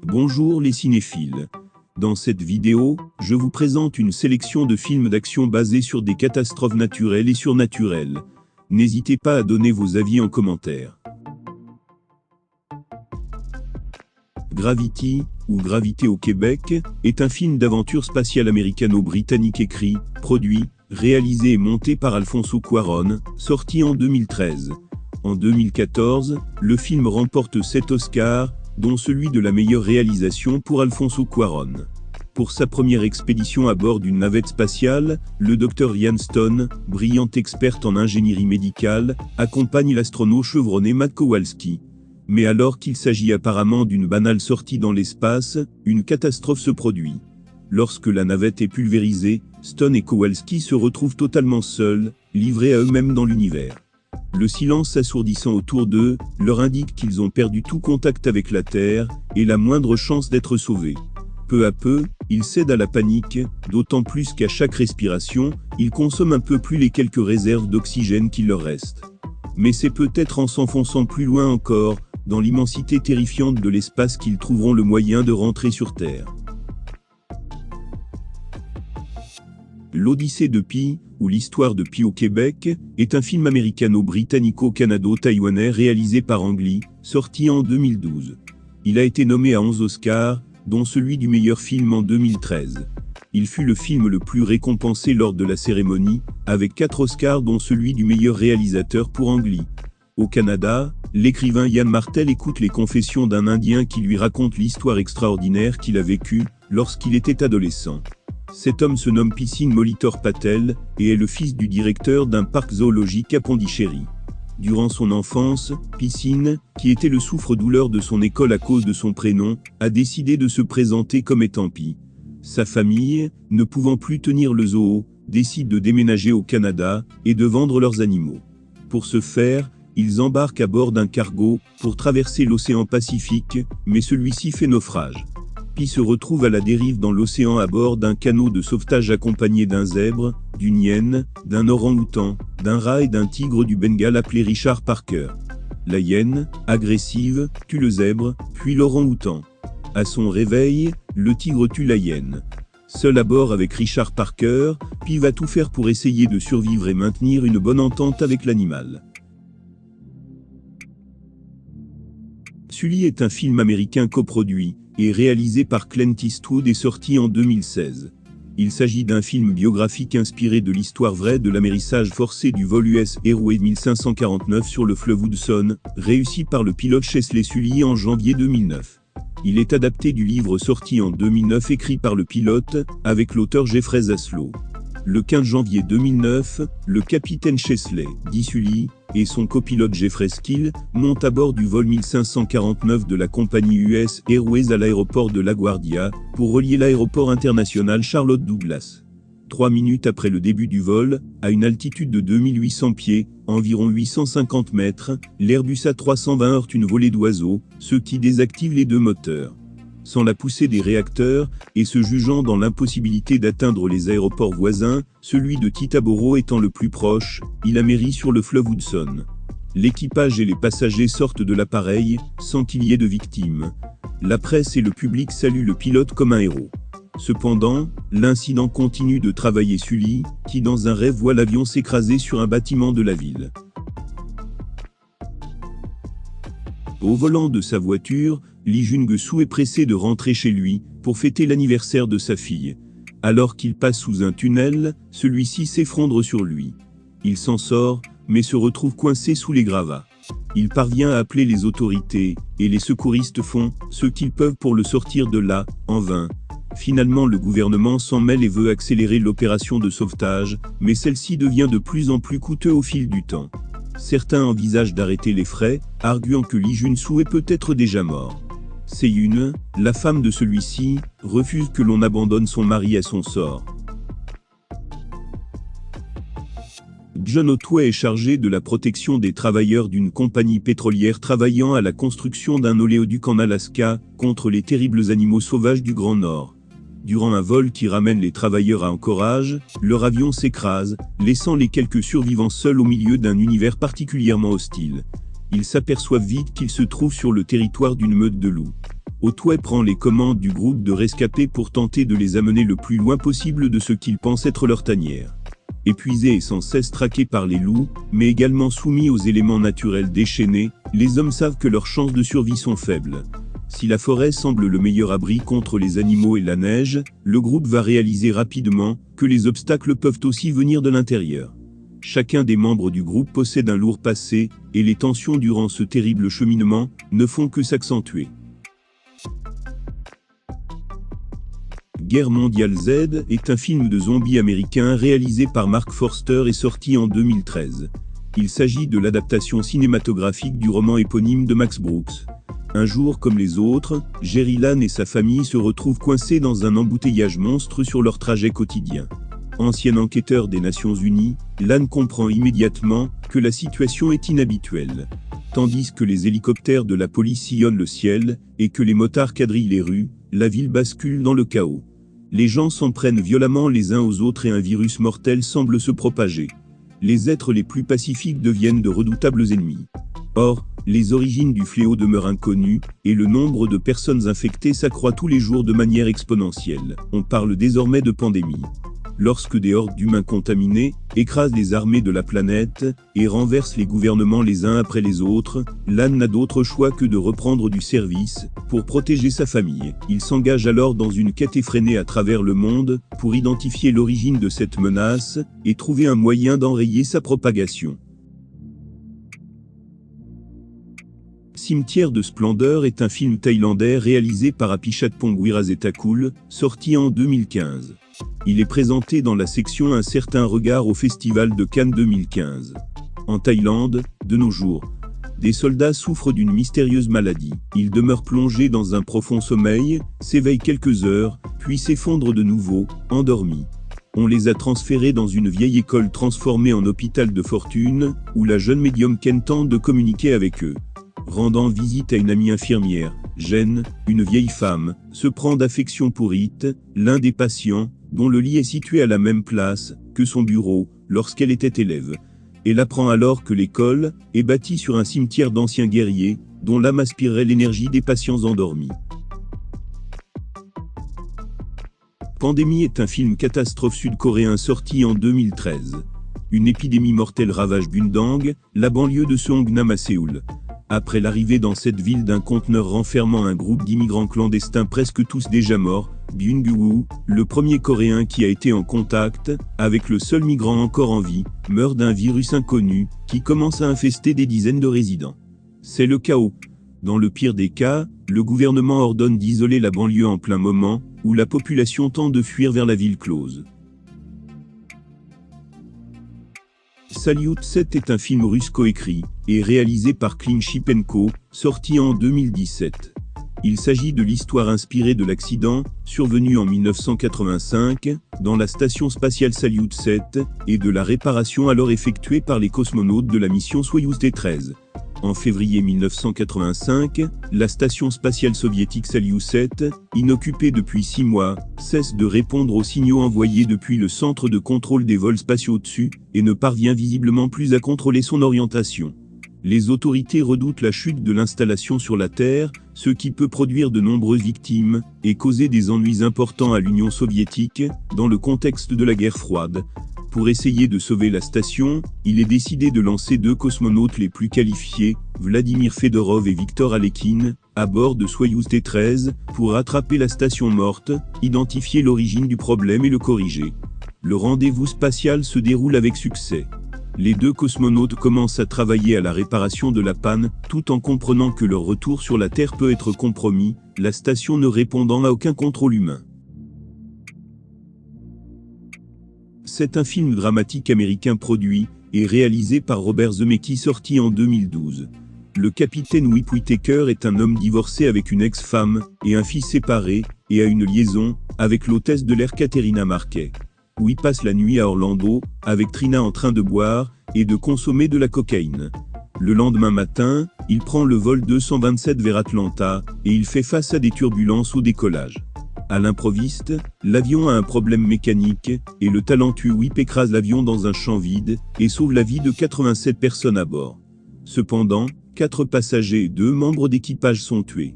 Bonjour les cinéphiles. Dans cette vidéo, je vous présente une sélection de films d'action basés sur des catastrophes naturelles et surnaturelles. N'hésitez pas à donner vos avis en commentaire. Gravity, ou Gravité au Québec, est un film d'aventure spatiale américano-britannique écrit, produit, réalisé et monté par Alfonso Cuarón, sorti en 2013. En 2014, le film remporte 7 Oscars, dont celui de la meilleure réalisation pour Alfonso Cuarón. Pour sa première expédition à bord d'une navette spatiale, le Dr Ian Stone, brillante experte en ingénierie médicale, accompagne l'astronaute chevronné Matt Kowalski. Mais alors qu'il s'agit apparemment d'une banale sortie dans l'espace, une catastrophe se produit. Lorsque la navette est pulvérisée, Stone et Kowalski se retrouvent totalement seuls, livrés à eux-mêmes dans l'univers. Le silence assourdissant autour d'eux leur indique qu'ils ont perdu tout contact avec la Terre et la moindre chance d'être sauvés. Peu à peu, ils cèdent à la panique, d'autant plus qu'à chaque respiration, ils consomment un peu plus les quelques réserves d'oxygène qu'il leur reste. Mais c'est peut-être en s'enfonçant plus loin encore, dans l'immensité terrifiante de l'espace qu'ils trouveront le moyen de rentrer sur Terre. L'Odyssée de Pi, ou l'histoire de Pi au Québec, est un film américano-britannico-canado-taïwanais réalisé par Ang Lee, sorti en 2012. Il a été nommé à 11 Oscars, dont celui du meilleur film en 2013. Il fut le film le plus récompensé lors de la cérémonie, avec 4 Oscars dont celui du meilleur réalisateur pour Ang Lee. Au Canada, l'écrivain Ian Martel écoute les confessions d'un Indien qui lui raconte l'histoire extraordinaire qu'il a vécue lorsqu'il était adolescent. Cet homme se nomme Pising Molitor Patel et est le fils du directeur d'un parc zoologique à Pondichéry. Durant son enfance, Pising, qui était le souffre-douleur de son école à cause de son prénom, a décidé de se présenter comme étant Pi. Sa famille, ne pouvant plus tenir le zoo, décide de déménager au Canada et de vendre leurs animaux. Pour ce faire, ils embarquent à bord d'un cargo pour traverser l'océan Pacifique, mais celui-ci fait naufrage. Pi se retrouve à la dérive dans l'océan à bord d'un canot de sauvetage accompagné d'un zèbre, d'une hyène, d'un orang-outan, d'un rat et d'un tigre du Bengale appelé Richard Parker. La hyène, agressive, tue le zèbre, puis l'orang-outan. À son réveil, le tigre tue la hyène. Seul à bord avec Richard Parker, Pi va tout faire pour essayer de survivre et maintenir une bonne entente avec l'animal. Sully est un film américain coproduit et réalisé par Clint Eastwood et sorti en 2016. Il s'agit d'un film biographique inspiré de l'histoire vraie de l'amérissage forcé du vol US Airways 1549 sur le fleuve Hudson, réussi par le pilote Chesley Sully en janvier 2009. Il est adapté du livre sorti en 2009 écrit par le pilote, avec l'auteur Jeffrey Zaslow. Le 15 janvier 2009, le capitaine Chesley, dit Sully, et son copilote Jeffrey Skill montent à bord du vol 1549 de la compagnie US Airways à l'aéroport de LaGuardia, pour relier l'aéroport international Charlotte Douglas. 3 minutes après le début du vol, à une altitude de 2800 pieds, environ 850 mètres, l'Airbus A320 heurte une volée d'oiseaux, ce qui désactive les 2 moteurs. Sans la poussée des réacteurs, et se jugeant dans l'impossibilité d'atteindre les aéroports voisins, celui de Teterboro étant le plus proche, il amérit sur le fleuve Hudson. L'équipage et les passagers sortent de l'appareil, sans qu'il y ait de victimes. La presse et le public saluent le pilote comme un héros. Cependant, l'incident continue de travailler Sully, qui dans un rêve voit l'avion s'écraser sur un bâtiment de la ville. Au volant de sa voiture, Lee Jung-soo est pressé de rentrer chez lui, pour fêter l'anniversaire de sa fille. Alors qu'il passe sous un tunnel, celui-ci s'effondre sur lui. Il s'en sort, mais se retrouve coincé sous les gravats. Il parvient à appeler les autorités, et les secouristes font ce qu'ils peuvent pour le sortir de là, en vain. Finalement le gouvernement s'en mêle et veut accélérer l'opération de sauvetage, mais celle-ci devient de plus en plus coûteuse au fil du temps. Certains envisagent d'arrêter les frais, arguant que Lee Jun-soo est peut-être déjà mort. Seyun, la femme de celui-ci, refuse que l'on abandonne son mari à son sort. John Otway est chargé de la protection des travailleurs d'une compagnie pétrolière travaillant à la construction d'un oléoduc en Alaska, contre les terribles animaux sauvages du Grand Nord. Durant un vol qui ramène les travailleurs à Anchorage, leur avion s'écrase, laissant les quelques survivants seuls au milieu d'un univers particulièrement hostile. Ils s'aperçoivent vite qu'ils se trouvent sur le territoire d'une meute de loups. Otway prend les commandes du groupe de rescapés pour tenter de les amener le plus loin possible de ce qu'ils pensent être leur tanière. Épuisés et sans cesse traqués par les loups, mais également soumis aux éléments naturels déchaînés, les hommes savent que leurs chances de survie sont faibles. Si la forêt semble le meilleur abri contre les animaux et la neige, le groupe va réaliser rapidement que les obstacles peuvent aussi venir de l'intérieur. Chacun des membres du groupe possède un lourd passé, et les tensions durant ce terrible cheminement ne font que s'accentuer. Guerre mondiale Z est un film de zombies américain réalisé par Mark Forster et sorti en 2013. Il s'agit de l'adaptation cinématographique du roman éponyme de Max Brooks. Un jour comme les autres, Jerry Lan et sa famille se retrouvent coincés dans un embouteillage monstre sur leur trajet quotidien. Ancien enquêteur des Nations Unies, Lan comprend immédiatement que la situation est inhabituelle. Tandis que les hélicoptères de la police sillonnent le ciel et que les motards quadrillent les rues, la ville bascule dans le chaos. Les gens s'en prennent violemment les uns aux autres et un virus mortel semble se propager. Les êtres les plus pacifiques deviennent de redoutables ennemis. Or, les origines du fléau demeurent inconnues, et le nombre de personnes infectées s'accroît tous les jours de manière exponentielle. On parle désormais de pandémie. Lorsque des hordes d'humains contaminés écrasent les armées de la planète et renversent les gouvernements les uns après les autres, Lan n'a d'autre choix que de reprendre du service pour protéger sa famille. Il s'engage alors dans une quête effrénée à travers le monde pour identifier l'origine de cette menace et trouver un moyen d'enrayer sa propagation. Cimetière de splendeur est un film thaïlandais réalisé par Apichatpong Weerasethakul, sorti en 2015. Il est présenté dans la section Un certain regard au Festival de Cannes 2015. En Thaïlande, de nos jours, des soldats souffrent d'une mystérieuse maladie. Ils demeurent plongés dans un profond sommeil, s'éveillent quelques heures, puis s'effondrent de nouveau, endormis. On les a transférés dans une vieille école transformée en hôpital de fortune, où la jeune médium Ken tente de communiquer avec eux. Rendant visite à une amie infirmière, Jen, une vieille femme, se prend d'affection pour It, l'un des patients, dont le lit est situé à la même place que son bureau lorsqu'elle était élève. Elle apprend alors que l'école est bâtie sur un cimetière d'anciens guerriers, dont l'âme aspirerait l'énergie des patients endormis. Pandémie est un film catastrophe sud-coréen sorti en 2013. Une épidémie mortelle ravage Bundang, la banlieue de Seongnam à Séoul. Après l'arrivée dans cette ville d'un conteneur renfermant un groupe d'immigrants clandestins presque tous déjà morts, Byung-woo, le premier Coréen qui a été en contact avec le seul migrant encore en vie, meurt d'un virus inconnu qui commence à infester des dizaines de résidents. C'est le chaos. Dans le pire des cas, le gouvernement ordonne d'isoler la banlieue en plein moment où la population tente de fuir vers la ville close. Salyut 7 est un film russe coécrit et réalisé par Klin Shipenko, sorti en 2017. Il s'agit de l'histoire inspirée de l'accident, survenu en 1985, dans la station spatiale Salyut 7, et de la réparation alors effectuée par les cosmonautes de la mission Soyouz T-13. En février 1985, la station spatiale soviétique Salyut 7, inoccupée depuis 6 mois, cesse de répondre aux signaux envoyés depuis le centre de contrôle des vols spatiaux dessus, et ne parvient visiblement plus à contrôler son orientation. Les autorités redoutent la chute de l'installation sur la Terre, ce qui peut produire de nombreuses victimes, et causer des ennuis importants à l'Union soviétique, dans le contexte de la guerre froide. Pour essayer de sauver la station, il est décidé de lancer 2 cosmonautes les plus qualifiés, Vladimir Fedorov et Viktor Alekhine, à bord de Soyouz T-13, pour rattraper la station morte, identifier l'origine du problème et le corriger. Le rendez-vous spatial se déroule avec succès. Les 2 cosmonautes commencent à travailler à la réparation de la panne, tout en comprenant que leur retour sur la Terre peut être compromis, la station ne répondant à aucun contrôle humain. C'est un film dramatique américain produit et réalisé par Robert Zemeckis sorti en 2012. Le capitaine Whip Whittaker est un homme divorcé avec une ex-femme et un fils séparé, et a une liaison avec l'hôtesse de l'air Katerina Marquet. Whip passe la nuit à Orlando, avec Trina en train de boire et de consommer de la cocaïne. Le lendemain matin, il prend le vol 227 vers Atlanta, et il fait face à des turbulences au décollage. À l'improviste, l'avion a un problème mécanique, et le talentueux Whip écrase l'avion dans un champ vide, et sauve la vie de 87 personnes à bord. Cependant, 4 passagers et 2 membres d'équipage sont tués.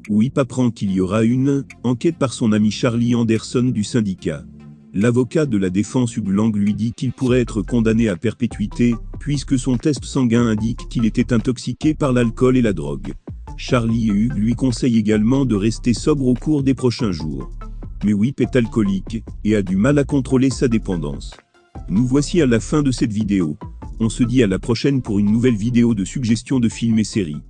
Oui, apprend qu'il y aura une enquête par son ami Charlie Anderson du syndicat. L'avocat de la défense Hugh Lang lui dit qu'il pourrait être condamné à perpétuité, puisque son test sanguin indique qu'il était intoxiqué par l'alcool et la drogue. Charlie et Hugh lui conseillent également de rester sobre au cours des prochains jours. Mais Whip est alcoolique, et a du mal à contrôler sa dépendance. Nous voici à la fin de cette vidéo. On se dit à la prochaine pour une nouvelle vidéo de suggestions de films et séries.